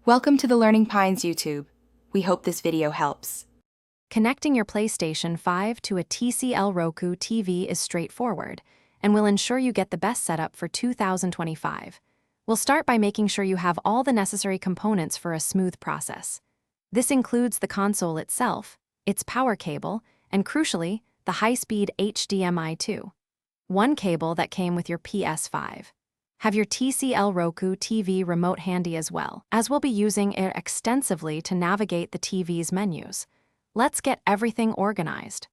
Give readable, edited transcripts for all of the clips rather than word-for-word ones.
Welcome to the Learning Pines YouTube. We hope this video helps. Connecting your PlayStation 5 to a TCL Roku TV is straightforward and will ensure you get the best setup for 2025. We'll start by making sure you have all the necessary components for a smooth process. This includes the console itself, its power cable, and crucially, the high-speed HDMI 2. One cable that came with your PS5. Have your TCL Roku TV remote handy as well, as we'll be using it extensively to navigate the TV's menus. Let's get everything organized.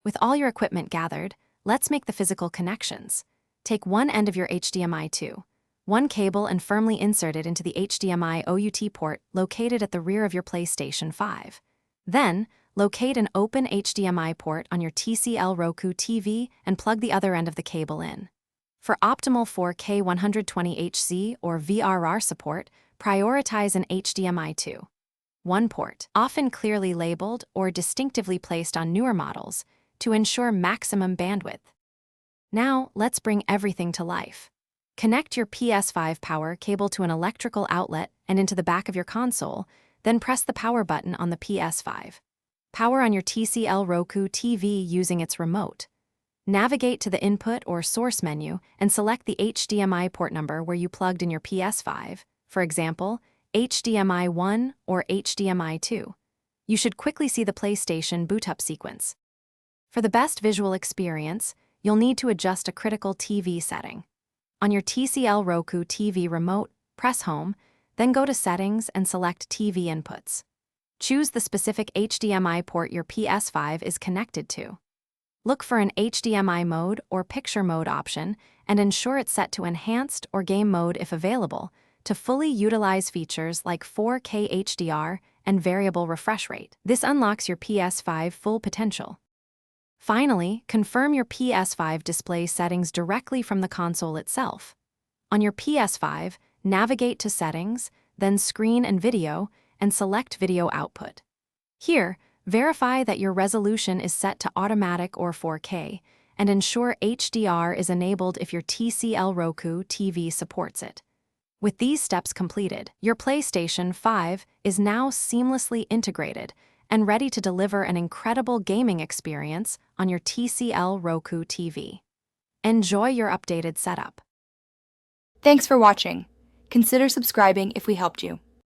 With all your equipment gathered, let's make the physical connections. Take one end of your HDMI 2, one cable, and firmly insert it into the HDMI OUT port located at the rear of your PlayStation 5. Then, locate an open HDMI port on your TCL Roku TV and plug the other end of the cable in. For optimal 4K 120Hz or VRR support, prioritize an HDMI 2. One port, often clearly labeled or distinctively placed on newer models, to ensure maximum bandwidth. Now, let's bring everything to life. Connect your PS5 power cable to an electrical outlet and into the back of your console, then press the power button on the PS5. Power on your TCL Roku TV using its remote. Navigate to the input or source menu and select the HDMI port number where you plugged in your PS5, for example, HDMI 1 or HDMI 2. You should quickly see the PlayStation boot-up sequence. For the best visual experience, you'll need to adjust a critical TV setting. On your TCL Roku TV remote, press Home, then go to Settings and select TV Inputs. Choose the specific HDMI port your PS5 is connected to. Look for an HDMI mode or picture mode option and ensure it's set to enhanced or game mode if available to fully utilize features like 4K HDR and variable refresh rate. This unlocks your PS5 full potential. Finally, confirm your PS5 display settings directly from the console itself. On your PS5, navigate to Settings, then Screen and Video, and select Video Output. Here, verify that your resolution is set to automatic or 4K, and ensure HDR is enabled if your TCL Roku TV supports it. With these steps completed, your PlayStation 5 is now seamlessly integrated and ready to deliver an incredible gaming experience on your TCL Roku TV. Enjoy your updated setup. Thanks for watching. Consider subscribing if we helped you.